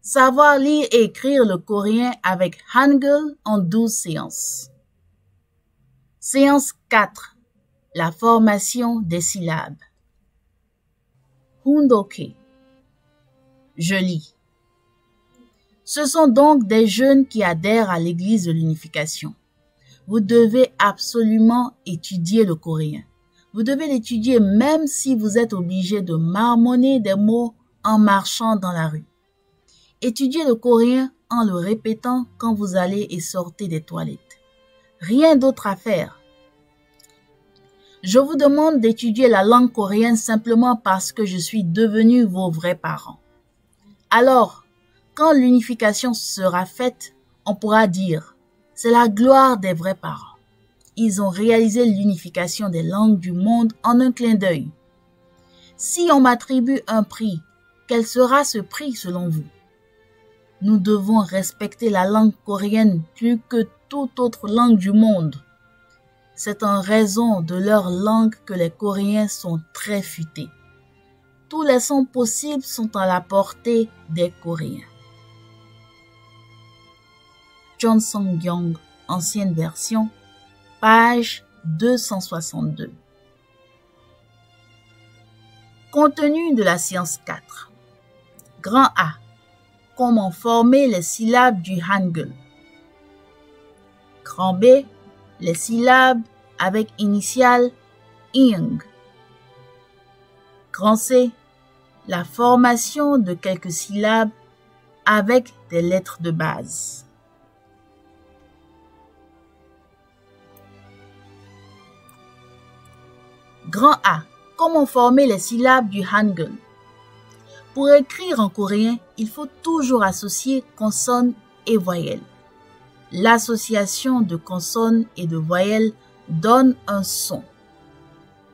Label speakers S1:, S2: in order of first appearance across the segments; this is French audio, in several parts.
S1: Savoir lire et écrire le coréen avec Hangul en 12 séances. Séance 4. La formation des syllabes. Hundoke. Je lis. Ce sont donc des jeunes qui adhèrent à l'Église de l'unification. Vous devez absolument étudier le coréen. Vous devez l'étudier même si vous êtes obligé de marmonner des mots en marchant dans la rue. Étudiez le coréen en le répétant quand vous allez et sortez des toilettes. Rien d'autre à faire. Je vous demande d'étudier la langue coréenne simplement parce que je suis devenu vos vrais parents. Alors, quand l'unification sera faite, on pourra dire « c'est la gloire des vrais parents ». Ils ont réalisé l'unification des langues du monde en un clin d'œil. Si on m'attribue un prix, quel sera ce prix selon vous? Nous devons respecter la langue coréenne plus que toute autre langue du monde. C'est en raison de leur langue que les Coréens sont très futés. Tous les sons possibles sont à la portée des Coréens. John Song-kyung, ancienne version, page 262. Contenu de la séance 4. Grand A. Comment former les syllabes du Hangul. Grand B. Les syllabes avec initiale ing. Grand C. La formation de quelques syllabes avec des lettres de base. Grand A. Comment former les syllabes du Hangul. Pour écrire en coréen, il faut toujours associer consonnes et voyelles. L'association de consonnes et de voyelles donne un son.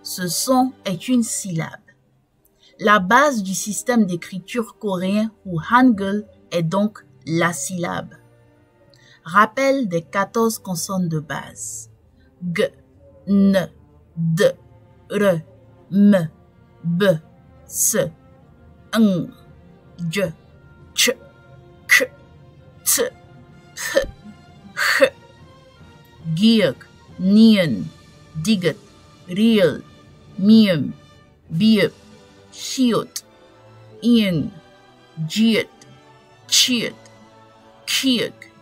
S1: Ce son est une syllabe. La base du système d'écriture coréen ou Hangul est donc la syllabe. Rappel des 14 consonnes de base. G, N, D, R, M, B, S, N, J, Ch, K, T, P, H. Giuk, Nien, Digut, Riel, Miem, Biep, Shiot, Ing, Jiet, Chiet, Kiek,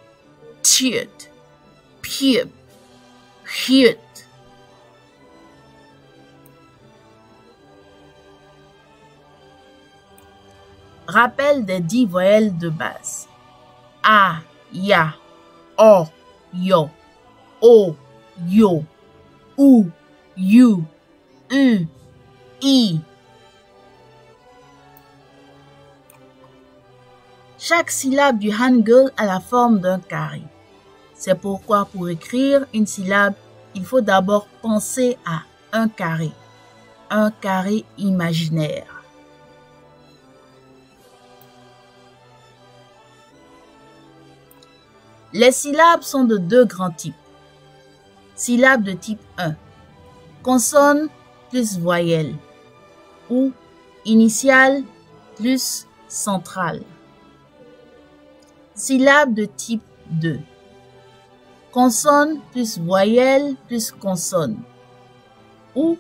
S1: Tiet, Piep, Hiet. Rappel des 10 voyelles de base. A, Ya, O, Yo, O, Yo, U, You, U, I. Chaque syllabe du Hangul a la forme d'un carré. C'est pourquoi pour écrire une syllabe, il faut d'abord penser à un carré imaginaire. Les syllabes sont de 2 grands types. Syllabes de type 1. Consonne plus voyelle ou initiale plus centrale. Syllabes de type 2. Consonne plus voyelle plus consonne ou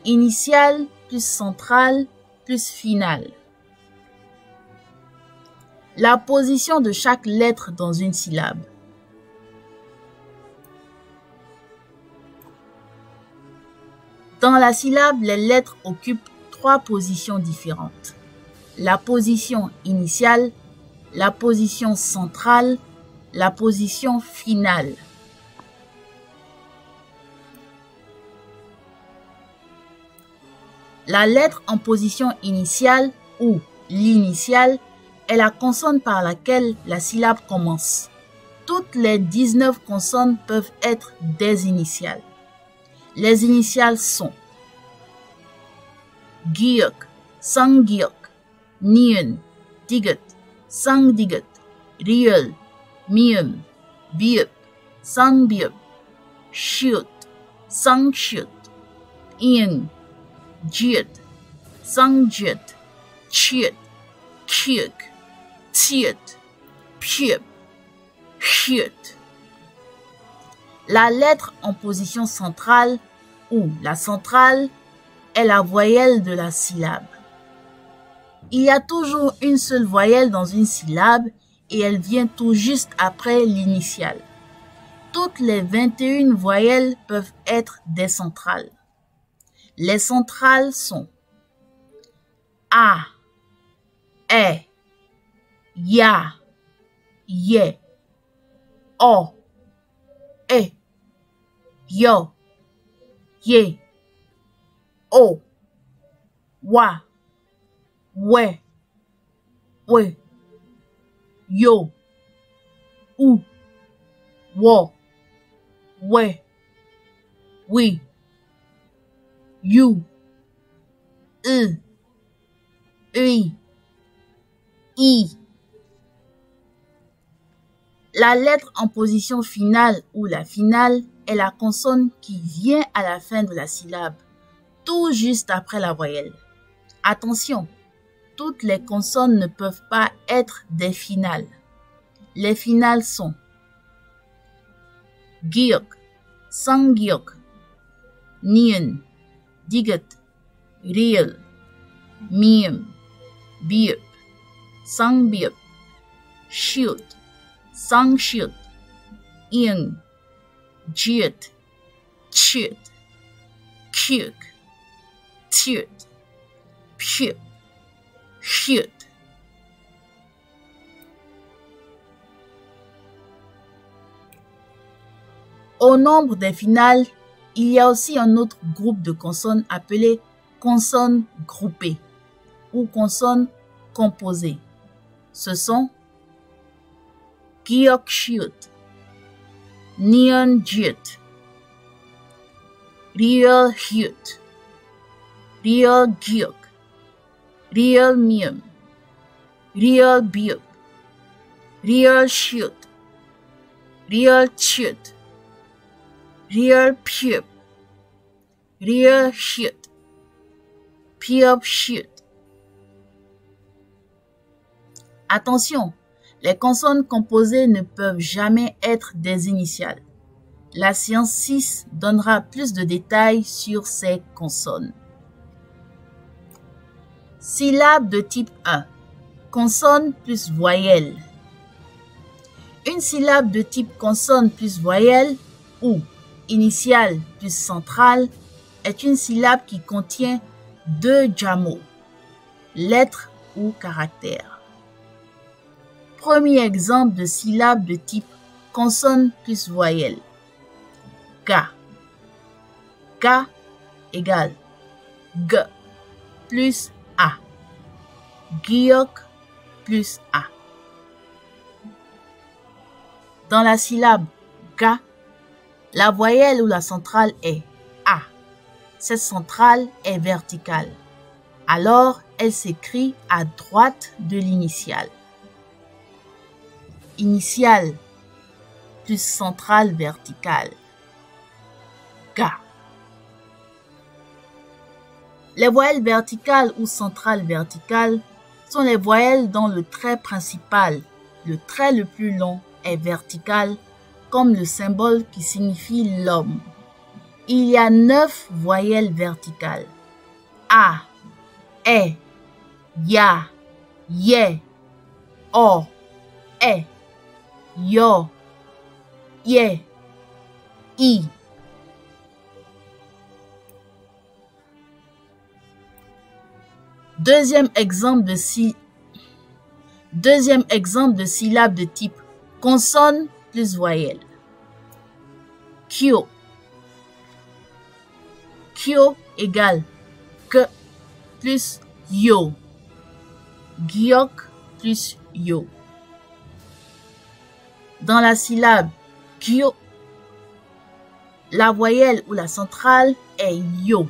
S1: initiale plus centrale plus finale. La position de chaque lettre dans une syllabe. Dans la syllabe, les lettres occupent 3 positions différentes. La position initiale, la position centrale, la position finale. La lettre en position initiale ou l'initiale est la consonne par laquelle la syllabe commence. Toutes les 19 consonnes peuvent être des initiales. Les initiales sont Giuk, Sanggiuk, Nien, Digut, Sangdigut, Riel, Miem, Biep, Sangbiep, Shiut, Sangshut, Ing, Jiet, Sangjiet, Chiet, Kiek, tiet, piep, chut. La lettre en position centrale ou la centrale est la voyelle de la syllabe. Il y a toujours une seule voyelle dans une syllabe et elle vient tout juste après l'initiale. Toutes les 21 voyelles peuvent être des centrales. Les centrales sont A, E, Ya, Ye, O, E, Yo, Ye, O, Wa, We, We, Yo, U, Wo, We, We, You, I. La lettre en position finale ou la finale est la consonne qui vient à la fin de la syllabe, tout juste après la voyelle. Attention, toutes les consonnes ne peuvent pas être des finales. Les finales sont Gyok, Sangyok, Nien, Diget, Riel, Miem, Biep, Sangbiep, Shiut, Sangshut, Ing, Jiet, Chit, Kyuk, Tiut, Pshut, Chut. Au nombre des finales, il y a aussi un autre groupe de consonnes appelé consonnes groupées ou consonnes composées. Ce sont Gyok-Shiut, Nyeon-Jiet, Riel-Hyut, Riel-Gyok, Riel-Miem, Riel-Biep, Riel-Shut, Riel-Chut, Riel-Piep, Riel-Shut, Piep-Shut. Attention, les consonnes composées ne peuvent jamais être des initiales. La séance 6 donnera plus de détails sur ces consonnes. Syllabe de type 1. Consonne plus voyelle. Une syllabe de type consonne plus voyelle ou initiale plus centrale est une syllabe qui contient 2 jamots, lettres ou caractères. Premier exemple de syllabe de type consonne plus voyelle. Ga. Ga égale G plus A. Gyok plus A. Dans la syllabe Ga, la voyelle ou la centrale est A. Cette centrale est verticale. Alors, elle s'écrit à droite de l'initiale. Initiale plus centrale verticale. Ga. Les voyelles verticales ou centrales verticales sont les voyelles dont le trait principal, le trait le plus long, est vertical, comme le symbole qui signifie l'homme. Il y a 9 voyelles verticales. A, E, Ya, Ye, O, E, Yo, Ye, I. Deuxième exemple de syllabe de type consonne plus voyelle. Kyo. Kyo égale K plus Yo. Gyok plus Yo. Dans la syllabe Kyo, la voyelle ou la centrale est Yo.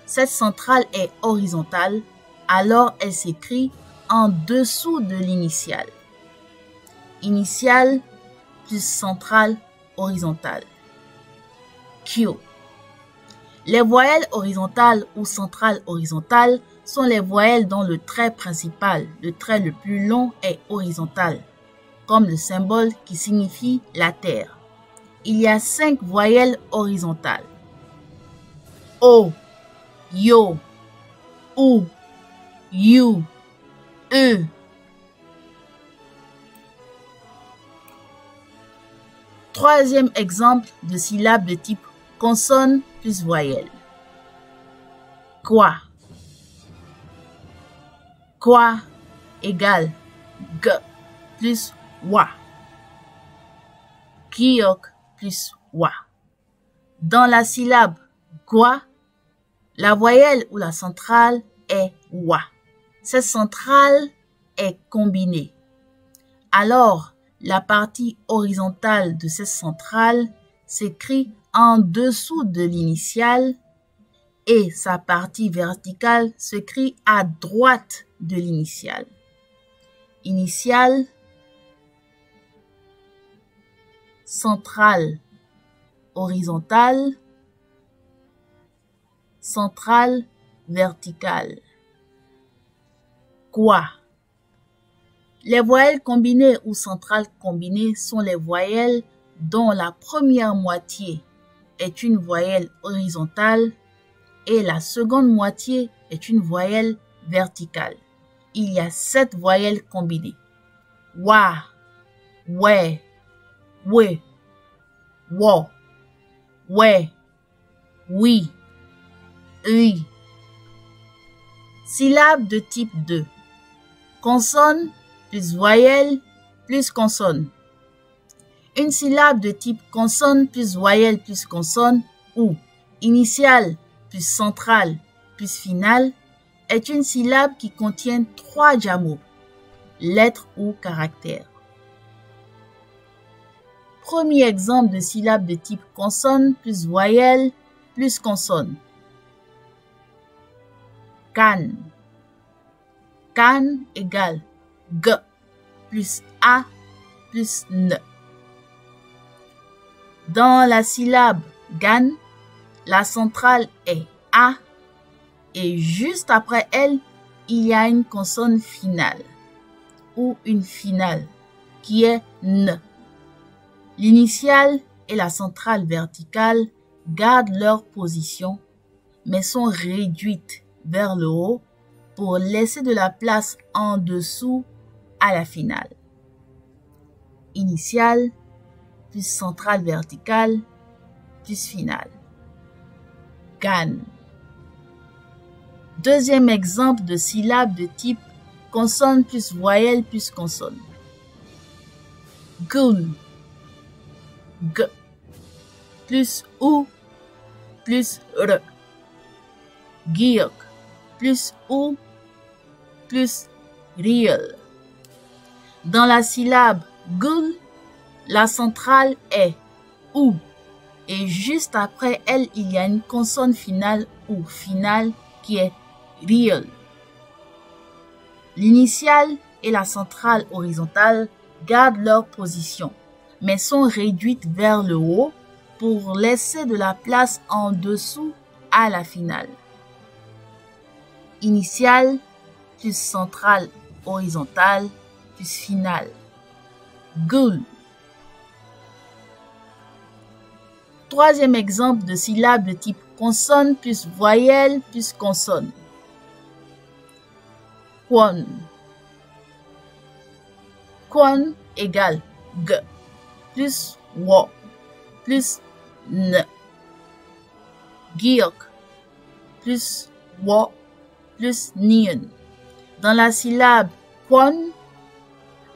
S1: Cette centrale est horizontale, alors elle s'écrit en dessous de l'initiale. Initiale plus centrale horizontale. Kyo. Les voyelles horizontales ou centrales horizontales sont les voyelles dont le trait principal, le trait le plus long, est horizontal, comme le symbole qui signifie la terre. Il y a 5 voyelles horizontales. O, yo, ou, you, e. Troisième exemple de syllabe de type consonne plus voyelle. Quoi. Quoi égale g plus wa. Kiok plus wa. Dans la syllabe quoi, la voyelle ou la centrale est wa. Cette centrale est combinée. Alors, la partie horizontale de cette centrale s'écrit en dessous de l'initiale et sa partie verticale s'écrit à droite de l'initiale. Initiale, centrale, horizontale, centrale, verticale. Quoi? Les voyelles combinées ou centrales combinées sont les voyelles dont la première moitié est une voyelle horizontale et la seconde moitié est une voyelle verticale. Il y a 7 voyelles combinées. Wa, we, we, wo, we, oui, oui. Syllabe de type 2. Consonne plus voyelle plus consonne. Une syllabe de type consonne plus voyelle plus consonne ou initiale plus centrale plus finale est une syllabe qui contient 3 diamots, lettres ou caractères. Premier exemple de syllabe de type consonne plus voyelle plus consonne. Can. Can égale G plus A plus N. Dans la syllabe gan, la centrale est A et juste après elle, il y a une consonne finale ou une finale qui est N. L'initiale et la centrale verticale gardent leur position mais sont réduites vers le haut pour laisser de la place en dessous à la finale. Initiale plus centrale verticale plus finale. Gan. Deuxième exemple de syllabe de type consonne plus voyelle plus consonne. Gun. G plus ou plus r. Giok plus ou plus real. Dans la syllabe gul, la centrale est ou et juste après elle, il y a une consonne finale ou finale qui est real. L'initiale et la centrale horizontale gardent leur position, mais sont réduites vers le haut pour laisser de la place en dessous à la finale. Initiale plus centrale horizontale plus finale. Gul. Troisième exemple de syllabe de type consonne plus voyelle plus consonne. Kwon. Kwon égale G plus wo plus N. Giok plus wo plus Nien. Dans la syllabe kwon,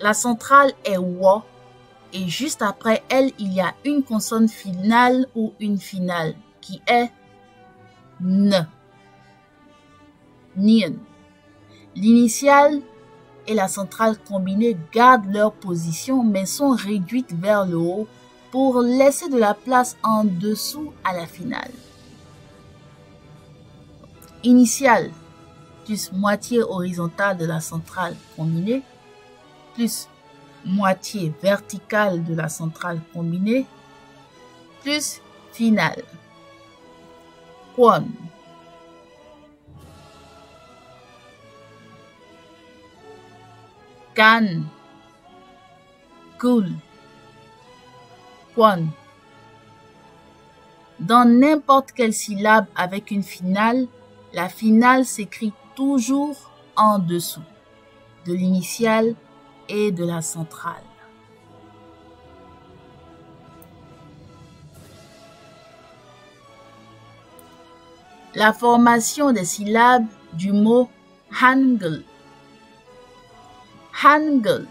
S1: la centrale est wo et juste après elle, il y a une consonne finale ou une finale qui est N. Nien. L'initiale et la centrale combinée gardent leur position mais sont réduites vers le haut pour laisser de la place en dessous à la finale. Initiale plus moitié horizontale de la centrale combinée plus moitié verticale de la centrale combinée plus finale. Kwon. Kan, Kul, Kwan. Dans n'importe quelle syllabe avec une finale, la finale s'écrit toujours en dessous de l'initiale et de la centrale. La formation des syllabes du mot Hangul. Hangul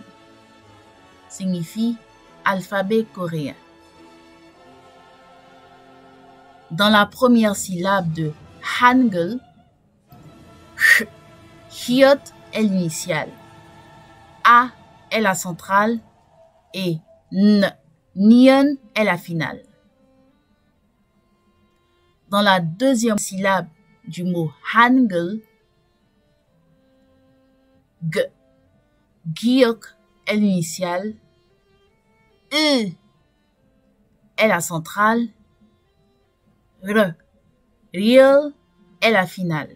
S1: signifie alphabet coréen. Dans la première syllabe de Hangul, H, Hyot est l'initiale, A est la centrale et N, Nyeon est la finale. Dans la deuxième syllabe du mot Hangul, G, Gyok est l'initiale, E est la centrale, R, Ryul est la finale.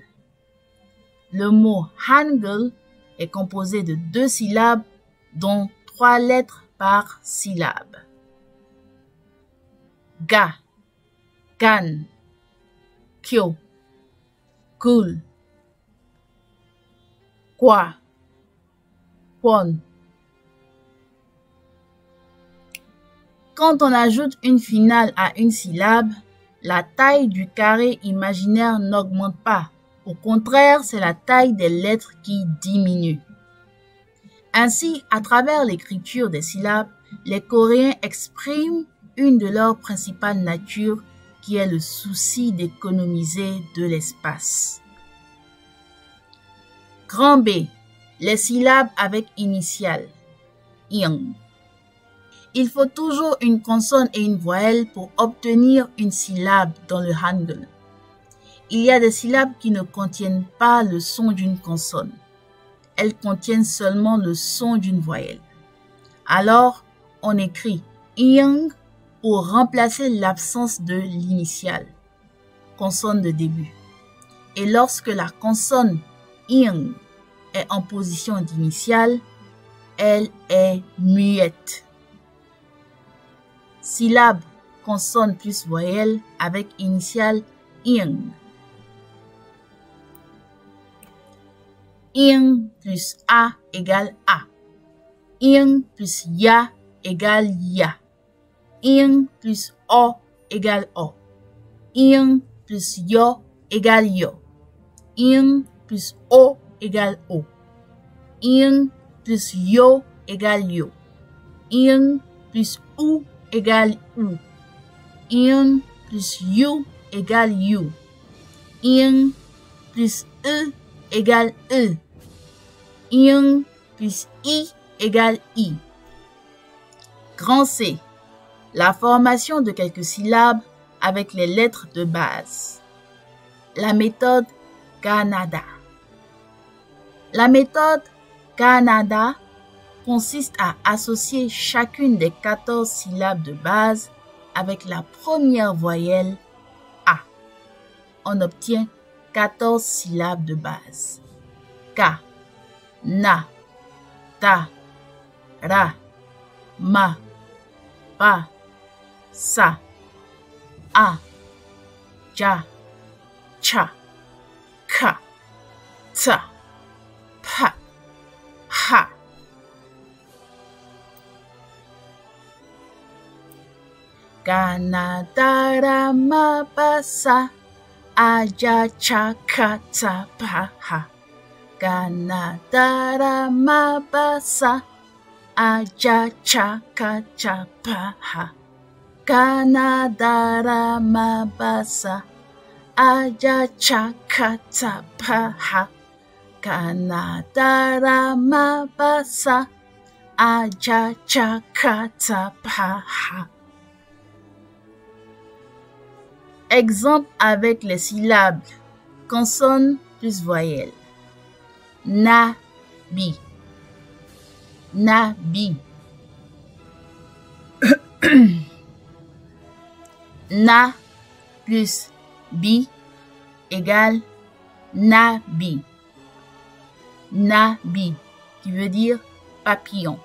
S1: Le mot Hangul est composé de 2 syllabes, dont 3 lettres par syllabe. Ga, Gan, Kyo, Kul, Kwa, Kwon. Quand on ajoute une finale à une syllabe, la taille du carré imaginaire n'augmente pas. Au contraire, c'est la taille des lettres qui diminue. Ainsi, à travers l'écriture des syllabes, les Coréens expriment une de leurs principales natures qui est le souci d'économiser de l'espace. Grand B, les syllabes avec initiale, ing. Il faut toujours une consonne et une voyelle pour obtenir une syllabe dans le Hangul. Il y a des syllabes qui ne contiennent pas le son d'une consonne. Elles contiennent seulement le son d'une voyelle. Alors, on écrit ing pour remplacer l'absence de l'initiale, consonne de début. Et lorsque la consonne ing est en position d'initiale, elle est muette. Syllabe, consonne plus voyelle avec initiale ing. Ing plus A égale A. Ing plus Ya égale Ya. Ing plus O égale O. Ing plus Yo égale Yo. Ing plus O égale O. Ing plus Yo égale Yo. Ing plus U égale U. Ing plus U égale U. Ing plus E égale E. Ing plus I égale I. Grand C, la formation de quelques syllabes avec les lettres de base. La méthode Kannada. La méthode Kannada consiste à associer chacune des 14 syllabes de base avec la première voyelle A. On obtient 14 syllabes de base. Ka, Na, Ta, Ra, Ma, Pa, Sa, A, Ja, Cha, Ka, Ta, Pa, Ha. Kannada ma pa sa, aja cha ka ta pa ha. Kannada ma pa sa, aja cha ka cha pa ha. Kannada ma pa sa, aja cha ka ta pa ha. Kannada ma pa sa, aja cha ka ta pa ha. Exemple avec les syllabes consonne plus voyelle. Na, bi. Na, bi. Na plus bi égale na, bi. Na, bi, qui veut dire papillon.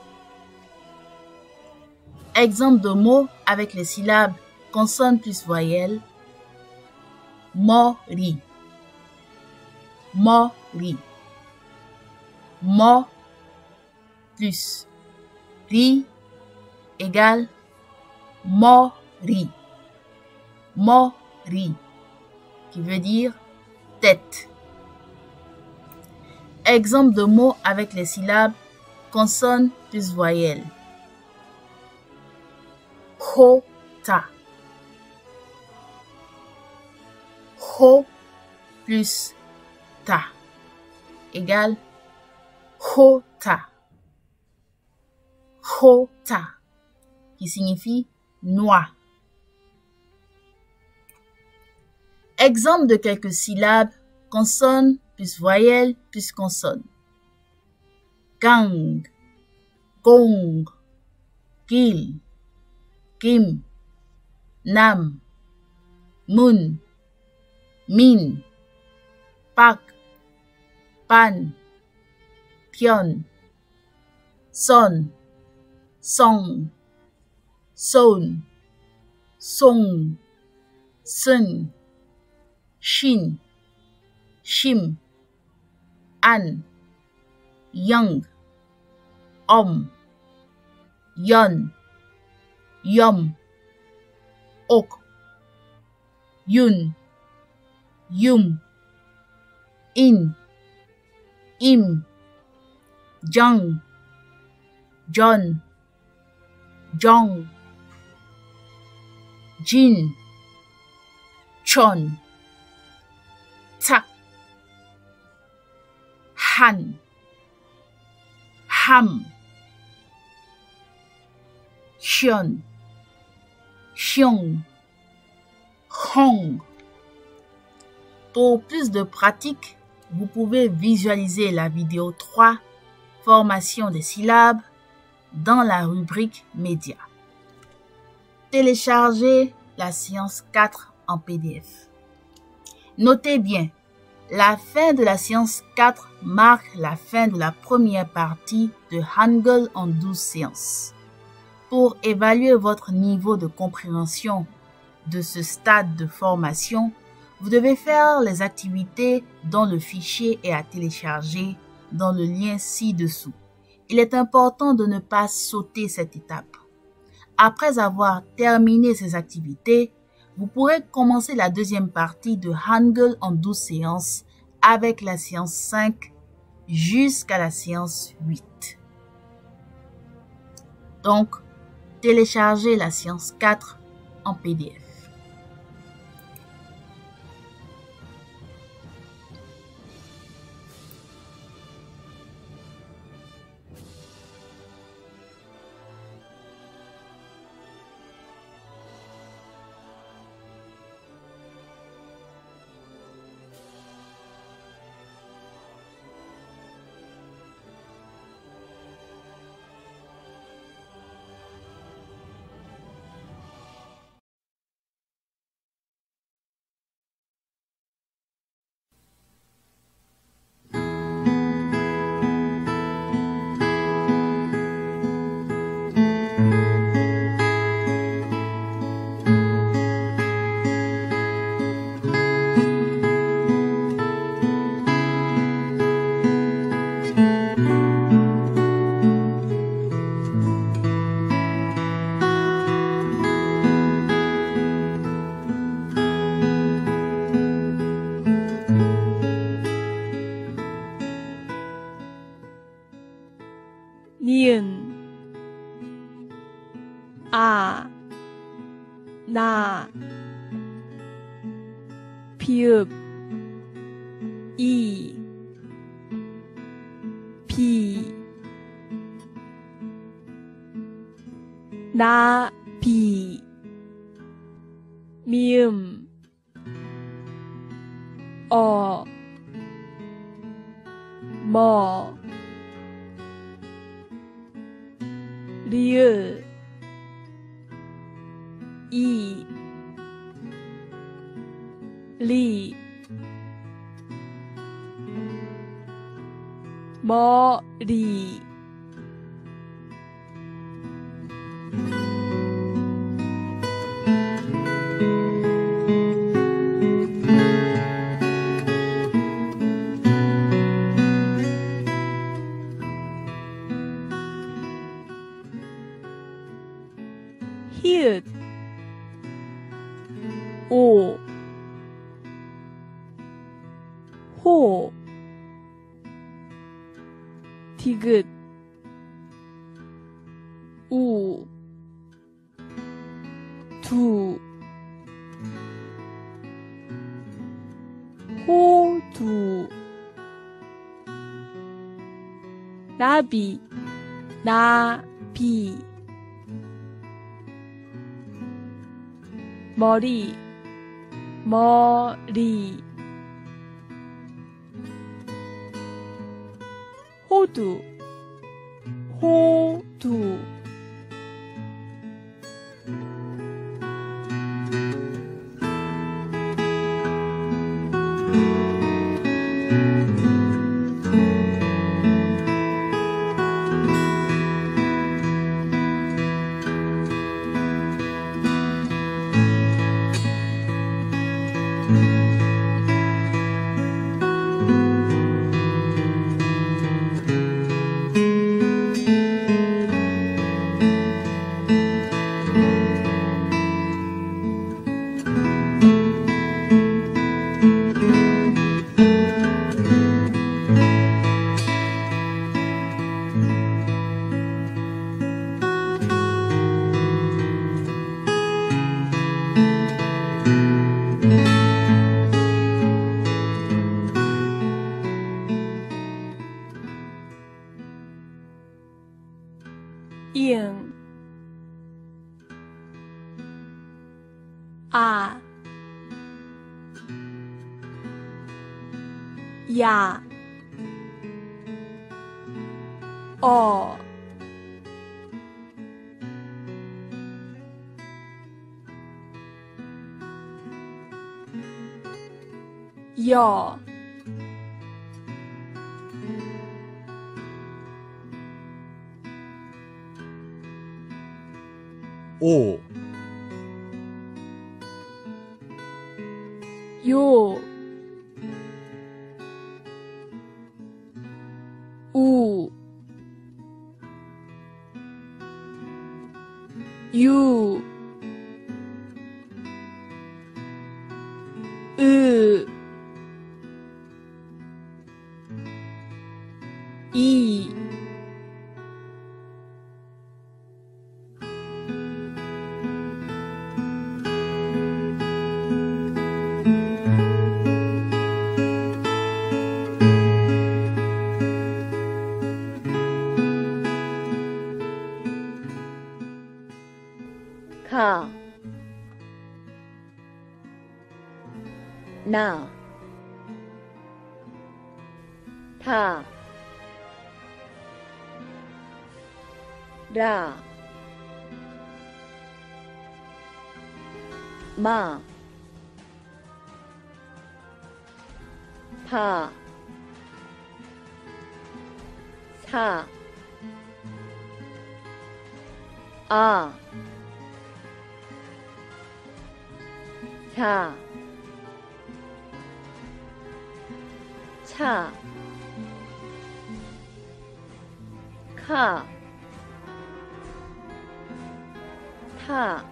S1: Exemple de mots avec les syllabes consonne plus voyelle. Mori, mori. Mo plus ri égale mori. Mori, qui veut dire tête. Exemple de mots avec les syllabes consonne plus voyelle. Hota. Ho plus ta égale hota. Hota, qui signifie noix. Exemple de quelques syllabes consonne plus voyelle plus consonne. Gang, gong, gil, kim, nam, mun, min, pak, pan, pion, son, song, son, song, sun, shin, shim, an, young, yon, yum, ok, yun, yum, in, im, jung, john, jong, jin, chon, tak, han, ham, hyun, hyung, hong. Pour plus de pratique, vous pouvez visualiser la vidéo 3, formation des syllabes, dans la rubrique médias. Téléchargez la séance 4 en PDF. Notez bien, la fin de la séance 4 marque la fin de la première partie de Hangul en 12 séances. Pour évaluer votre niveau de compréhension de ce stade de formation, vous devez faire les activités dont le fichier est à télécharger dans le lien ci-dessous. Il est important de ne pas sauter cette étape. Après avoir terminé ces activités, vous pourrez commencer la deuxième partie de Hangul en 12 séances avec la séance 5 jusqu'à la séance 8. Donc, téléchargez la séance 4 en PDF.
S2: 니은 아, 나, 비읍, 이, 비, 나, 비, 미음, 뭐, 리을, 이, 리, 머리, 히읗 오 호 디귿 우 두 호두 나비 나비 머리 머리 호두 호두 이응 아 야 어 여
S3: 오,
S2: 요 우 유 으 이
S4: 가, 나, 타, 라, 마, 파, 사, 아, 자, 차, 카, 타,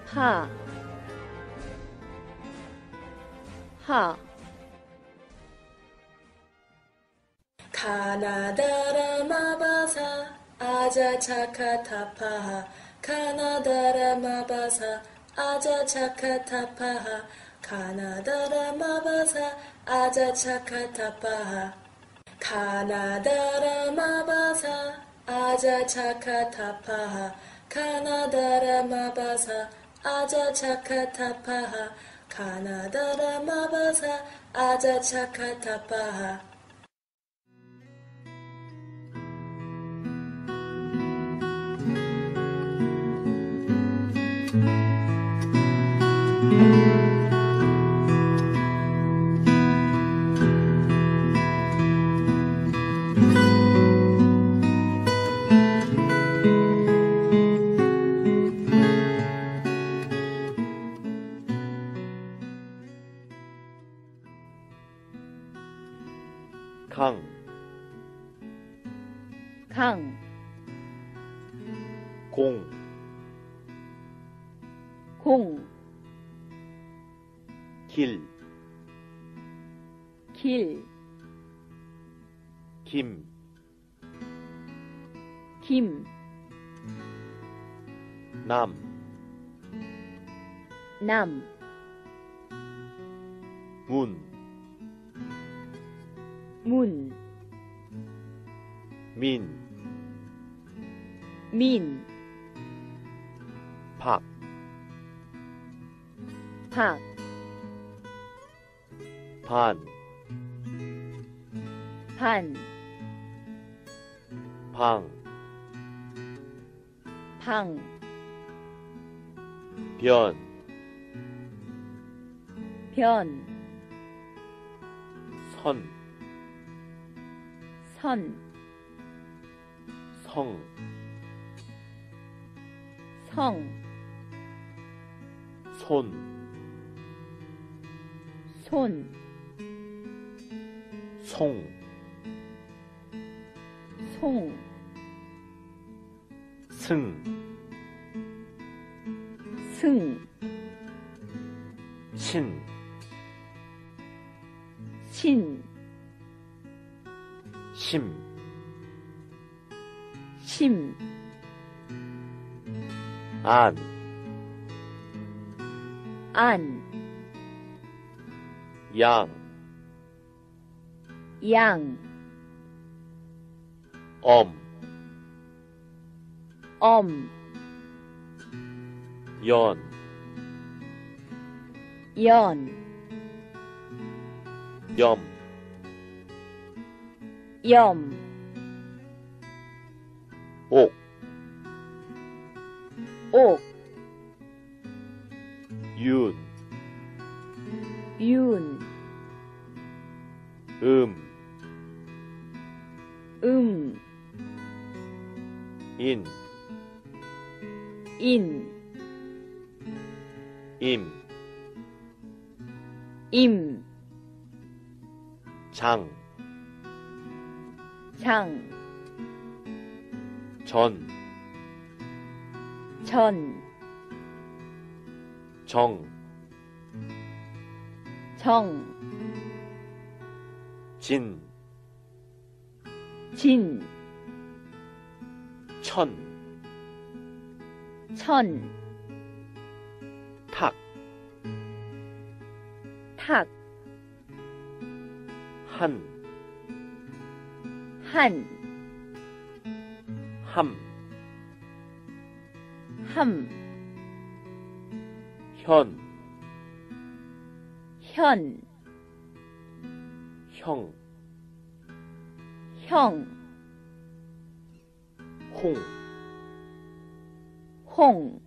S4: 파, 하
S5: 카나다라 마바사 아자 차카타파하 카나다라 마바사 아자 차카타파하 카나다라 마바사 아자 차카타파하 카나다라 마바사 아자 차카타파하 카나다라 마바사 아자 차카타파하 카나다라 마바사 아자 차카타파하
S3: 강,
S4: 강,
S3: 공,
S4: 공,
S3: 길,
S4: 길,
S3: 김,
S4: 김,
S3: 남,
S4: 남,
S3: 문,
S4: 문,
S3: 민,
S4: 민,
S3: 박,
S4: 박,
S3: 반,
S4: 반,
S3: 방,
S4: 방,
S3: 변,
S4: 변,
S3: 선,
S4: 선,
S3: 성,
S4: 성,
S3: 손,
S4: 손,
S3: 송,
S4: 송,
S3: 승,
S4: 승,
S3: 신,
S4: 신,
S3: 심,
S4: 심,
S3: 안,
S4: 안,
S3: 양,
S4: 양,
S3: 엄,
S4: 엄,
S3: 연,
S4: 연,
S3: 염,
S4: 염,
S3: 옥,
S4: 옥,
S3: 윤,
S4: 윤,
S3: 음, 인,
S4: 인,
S3: 임,
S4: 임,
S3: 장,
S4: 장,
S3: 전,
S4: 전,
S3: 정,
S4: 정,
S3: 진,
S4: 진,
S3: 천,
S4: 천,
S3: 탁,
S4: 탁,
S3: 한,
S4: 한,
S3: 함,
S4: 함,
S3: 현,
S4: 현,
S3: 형,
S4: 형,
S3: 홍,
S4: 홍,